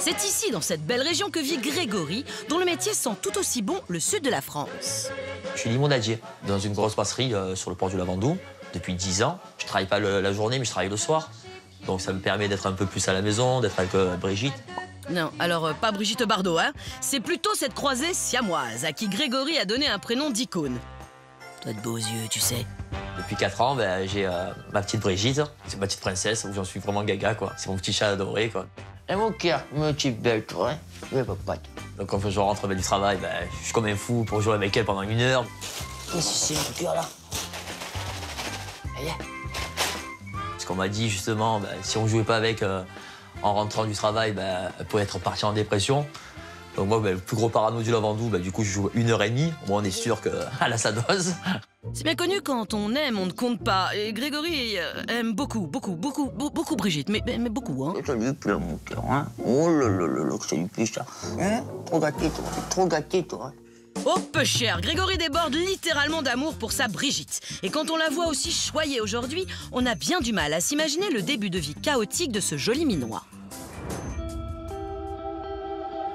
C'est ici, dans cette belle région, que vit Grégory, dont le métier sent tout aussi bon le sud de la France. Je suis limonadier dans une grosse brasserie sur le port du Lavandou depuis 10 ans. Je travaille pas la journée, mais je travaille le soir. Donc ça me permet d'être un peu plus à la maison, d'être avec Brigitte. Non, alors pas Brigitte Bardot, hein. C'est plutôt cette croisée siamoise à qui Grégory a donné un prénom d'icône. Toi de beaux yeux, tu sais. Depuis 4 ans, j'ai ma petite Brigitte, c'est ma petite princesse, où j'en suis vraiment gaga, quoi. C'est mon petit chat adoré, quoi. Et mon cœur, mon petit belle, toi, hein. Donc quand je rentre du travail, je suis comme un fou pour jouer avec elle pendant 1 heure. Qu'est-ce que c'est, mon cœur, là? Allez. Parce qu'on m'a dit, justement, si on jouait pas avec en rentrant du travail, elle pourrait être partie en dépression. Donc moi, le plus gros parano du Lavandou, du coup, je joue 1h30. Moi, on est sûr qu'elle a sa dose. C'est bien connu, quand on aime, on ne compte pas. Et Grégory aime beaucoup Brigitte, mais beaucoup, hein. Ça lui plaît, mon cœur, hein. Oh là là là là, que ça lui plaît, ça. Hein? Trop gâté, toi. Oh, peu cher, Grégory déborde littéralement d'amour pour sa Brigitte. Et quand on la voit aussi choyée aujourd'hui, on a bien du mal à s'imaginer le début de vie chaotique de ce joli minois.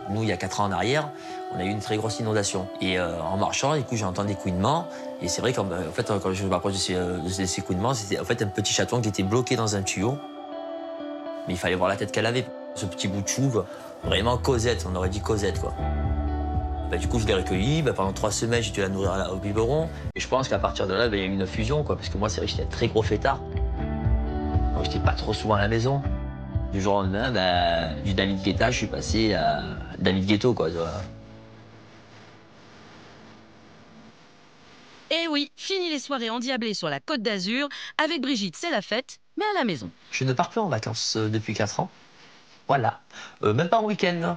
Nous, il y a 4 ans en arrière, on a eu une très grosse inondation. Et en marchant, du coup, j'ai entendu des couinements. Et c'est vrai qu'en fait, quand je m'approche de ces couinements, c'était en fait un petit chaton qui était bloqué dans un tuyau. Mais il fallait voir la tête qu'elle avait. Ce petit bout de chou, quoi. Vraiment Cosette, on aurait dit Cosette, quoi. Du coup, je l'ai recueilli. Pendant 3 semaines, j'ai dû la nourrir au biberon. Et je pense qu'à partir de là, il y a eu une fusion, quoi. Parce que moi, c'est vrai que j'étais un très gros fêtard. Donc, j'étais pas trop souvent à la maison. Du jour au lendemain, du David Guetta, je suis passé à David Ghetto, quoi. Tu vois. Eh oui, fini les soirées endiablées sur la Côte d'Azur. Avec Brigitte, c'est la fête, mais à la maison. Je ne pars plus en vacances depuis 4 ans. Voilà. Même pas en week-end.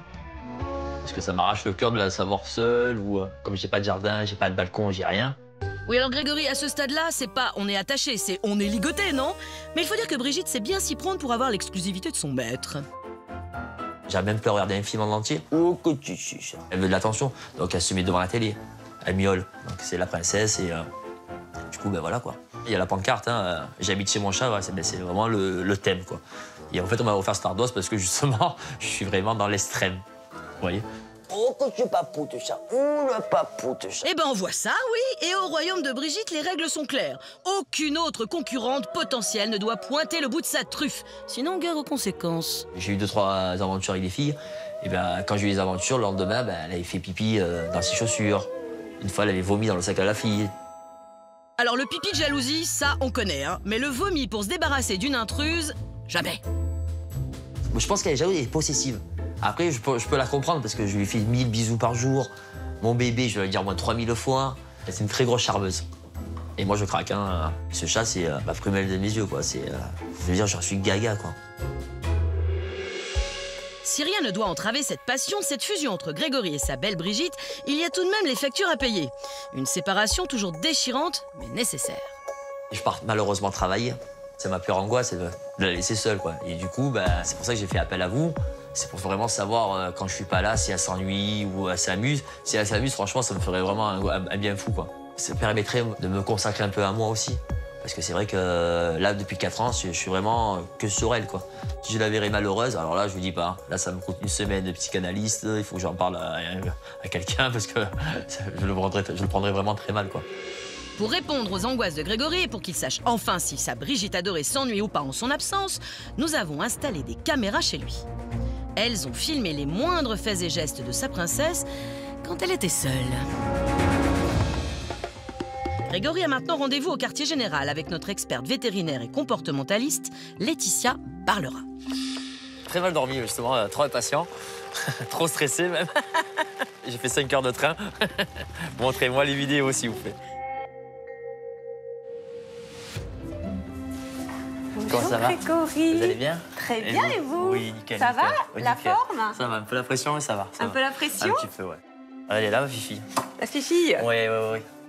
Parce que ça m'arrache le cœur de la savoir seule, ou comme j'ai pas de jardin, j'ai pas de balcon, j'ai rien. Oui, alors Grégory, à ce stade-là, c'est pas on est attaché, c'est on est ligoté, non? Mais il faut dire que Brigitte sait bien s'y prendre pour avoir l'exclusivité de son maître. J'ai même pu regarder un film en entier. Oh, que tu sais ça. Elle veut de l'attention, donc elle se met devant la télé. Elle miaule. Donc c'est la princesse et du coup, voilà, quoi. Il y a la pancarte, hein, j'habite chez mon chat, ouais, c'est vraiment le thème, quoi. Et en fait, on m'a offert Stardust parce que justement, je suis vraiment dans l'extrême. Vous voyez? Oh, que tu papoutes ça. Oh, le papoute ça. Eh ben, on voit ça, oui. Et au royaume de Brigitte, les règles sont claires. Aucune autre concurrente potentielle ne doit pointer le bout de sa truffe. Sinon, guère aux conséquences. J'ai eu 2-3 aventures avec des filles. Et quand j'ai eu les aventures, le lendemain, elle avait fait pipi dans ses chaussures. Une fois, elle avait vomi dans le sac à la fille. Alors, le pipi de jalousie, ça, on connaît, hein. Mais le vomi pour se débarrasser d'une intruse, jamais. Je pense qu'elle est jalouse et possessive. Après, je peux la comprendre parce que je lui fais 1000 bisous par jour. Mon bébé, je vais lui dire au moins 3000 fois. C'est une très grosse charmeuse. Et moi, je craque, hein. Ce chat, c'est ma prunelle de mes yeux, quoi. Je veux dire, je suis gaga, quoi. Si rien ne doit entraver cette passion, cette fusion entre Grégory et sa belle Brigitte, il y a tout de même les factures à payer. Une séparation toujours déchirante, mais nécessaire. Je pars malheureusement travailler. C'est ma pire angoisse, c'est de la laisser seule, quoi. Et du coup, c'est pour ça que j'ai fait appel à vous. C'est pour vraiment savoir, quand je suis pas là, si elle s'ennuie ou elle s'amuse. Si elle s'amuse, franchement, ça me ferait vraiment un bien fou, quoi. Ça permettrait de me consacrer un peu à moi aussi. Parce que c'est vrai que là, depuis 4 ans, je suis vraiment que sur elle, quoi. Si je la verrais malheureuse, alors là, je vous dis pas. Là, ça me coûte 1 semaine de psychanalyste. Il faut que j'en parle à quelqu'un parce que je le prendrais vraiment très mal, quoi. Pour répondre aux angoisses de Grégory et pour qu'il sache enfin si sa Brigitte adorée s'ennuie ou pas en son absence, nous avons installé des caméras chez lui. Elles ont filmé les moindres faits et gestes de sa princesse quand elle était seule. Grégory a maintenant rendez-vous au quartier général avec notre experte vétérinaire et comportementaliste, Laetitia Barlera. Très mal dormi, justement, trop impatient, trop stressé même. J'ai fait 5 heures de train. Montrez-moi les vidéos, s'il vous plaît. Bonjour, comment ça va? Grégory. Vous allez bien? Très bien, et vous? Oui, nickel. Ça nickel. va? Oui, La nickel. forme? Ça va, un peu la pression, mais ça va. Un peu la pression? Un petit peu, ouais. Elle est là, ma fifi. La fifi? Oui.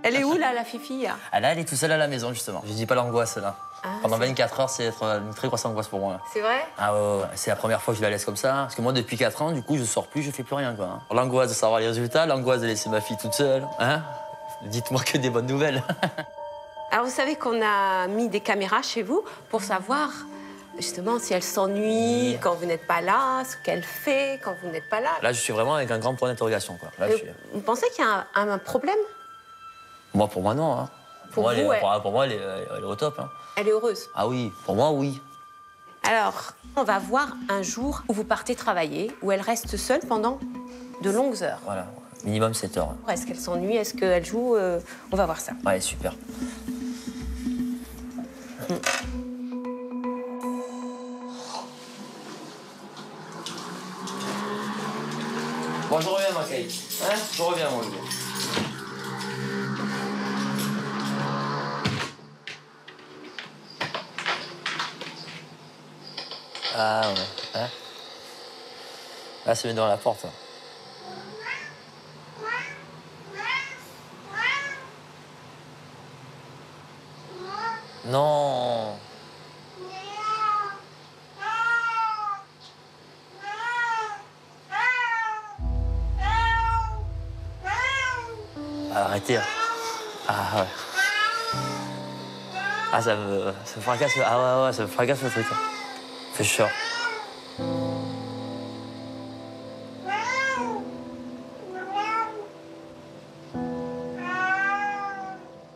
Elle est où, là, la fifi? Ah, là, elle est toute seule à la maison, justement. Je dis pas l'angoisse, là. Ah, Pendant 24 heures, c'est une très grosse angoisse pour moi. C'est vrai? Ah ouais, c'est la première fois que je la laisse comme ça. Parce que moi, depuis 4 ans, du coup, je sors plus, je fais plus rien, quoi. L'angoisse de savoir les résultats, l'angoisse de laisser ma fille toute seule. Hein? Dites-moi que des bonnes nouvelles. Alors, vous savez qu'on a mis des caméras chez vous pour savoir Justement, si elle s'ennuie quand vous n'êtes pas là, ce qu'elle fait quand vous n'êtes pas là. Là, je suis vraiment avec un grand point d'interrogation, quoi. Là, je suis... Vous pensez qu'il y a un problème? Moi, pour moi, non. Hein. Pour vous, pour moi, elle est au top. Hein. Elle est heureuse. Ah oui, pour moi, oui. Alors, on va voir un jour où vous partez travailler, où elle reste seule pendant de longues heures. Voilà, minimum 7 heures. Est-ce qu'elle s'ennuie? Est-ce qu'elle joue? On va voir ça. Ouais, super. Bon, je reviens, ma Kate. Hein? Je reviens, mon Louis. Ah ouais. Hein? Là, c'est devant la porte. Là. Non. Arrêtez. Ah ouais. Ah, ça me fracasse. Ah ouais, ça me fracasse le truc. Hein. Fait chaud.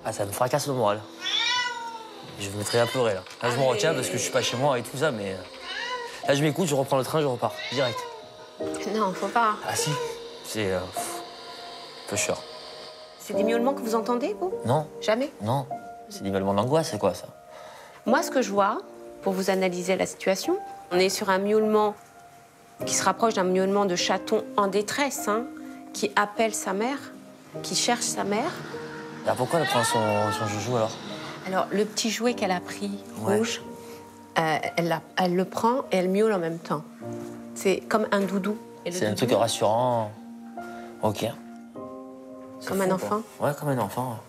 Ah, ça me fracasse le moral. Je me mettrais à pleurer là. Là, je me retiens parce que je suis pas chez moi et tout ça, mais là, je m'écoute, je reprends le train, je repars direct. Non, faut pas. Ah si, c'est peu cher. C'est des miaulements que vous entendez, vous? Non, Jamais? non, c'est des miaulements d'angoisse, c'est quoi ça? Moi, ce que je vois, pour vous analyser la situation, on est sur un miaulement qui se rapproche d'un miaulement de chaton en détresse, hein, qui appelle sa mère, qui cherche sa mère. Alors pourquoi elle prend son joujou alors? Alors, le petit jouet qu'elle a pris, Ouais. rouge, elle le prend et elle miaule en même temps. C'est comme un doudou. Et le C'est un doudou, truc rassurant. Ok. C'est Comme fou, un quoi. enfant? Ouais, comme un enfant.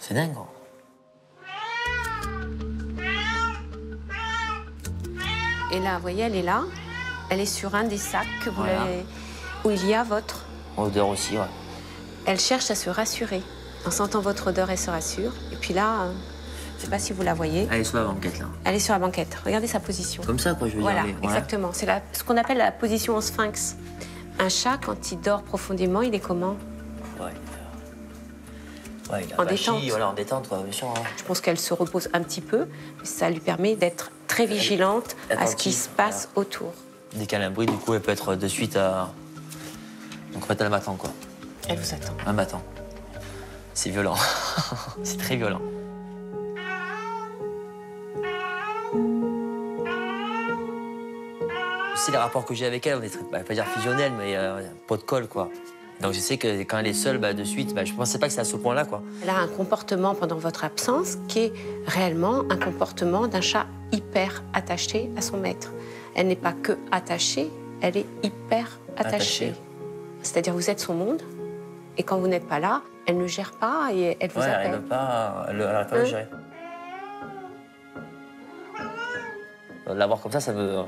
C'est dingue. Quoi. Et là, vous voyez, elle est là. Elle est sur un des sacs que vous Voilà. l'avez... où il y a votre... Odeur aussi, ouais. Elle cherche à se rassurer. En sentant votre odeur, elle se rassure. Et puis là, je ne sais pas si vous la voyez, Elle est sur la banquette là. elle est sur la banquette. Regardez sa position. Comme ça, quoi, je veux Voilà, dire. mais- exactement. C'est ce qu'on appelle la position en sphinx. Un chat, quand il dort profondément, il est comment? Ouais. Ouais, il a En vachi, détente. voilà, en détente, quoi, bien sûr. Hein. Je pense qu'elle se repose un petit peu, mais ça lui permet d'être très vigilante à ce qui attentive, se passe autour. Dès qu'elle a un bruit, du coup, elle peut être de suite à. Donc en fait, elle m'attend, quoi. Elle vous attend. Elle m'attend. C'est violent. C'est très violent. C'est les rapports que j'ai avec elle, on est très, bah, pas dire fusionnels, mais pas de colle, quoi. Donc je sais que quand elle est seule, bah, de suite, bah, je pensais pas que c'est à ce point-là, quoi. Elle a un comportement pendant votre absence qui est réellement un comportement d'un chat hyper attaché à son maître. Elle n'est pas que attachée, elle est hyper attachée. Attachée. C'est-à-dire vous êtes son monde, et quand vous n'êtes pas là, elle ne gère pas et elle vous Ouais, elle appelle. n'arrive pas, elle arrive pas à le gérer. L'avoir comme ça me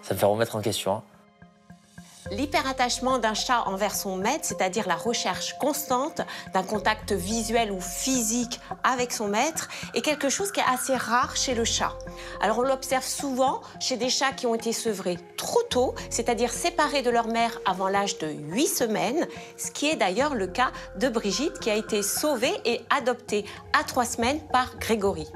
fait remettre en question. Hein. L'hyperattachement d'un chat envers son maître, c'est-à-dire la recherche constante d'un contact visuel ou physique avec son maître, est quelque chose qui est assez rare chez le chat. Alors on l'observe souvent chez des chats qui ont été sevrés trop tôt, c'est-à-dire séparés de leur mère avant l'âge de 8 semaines, ce qui est d'ailleurs le cas de Brigitte qui a été sauvée et adoptée à 3 semaines par Grégory.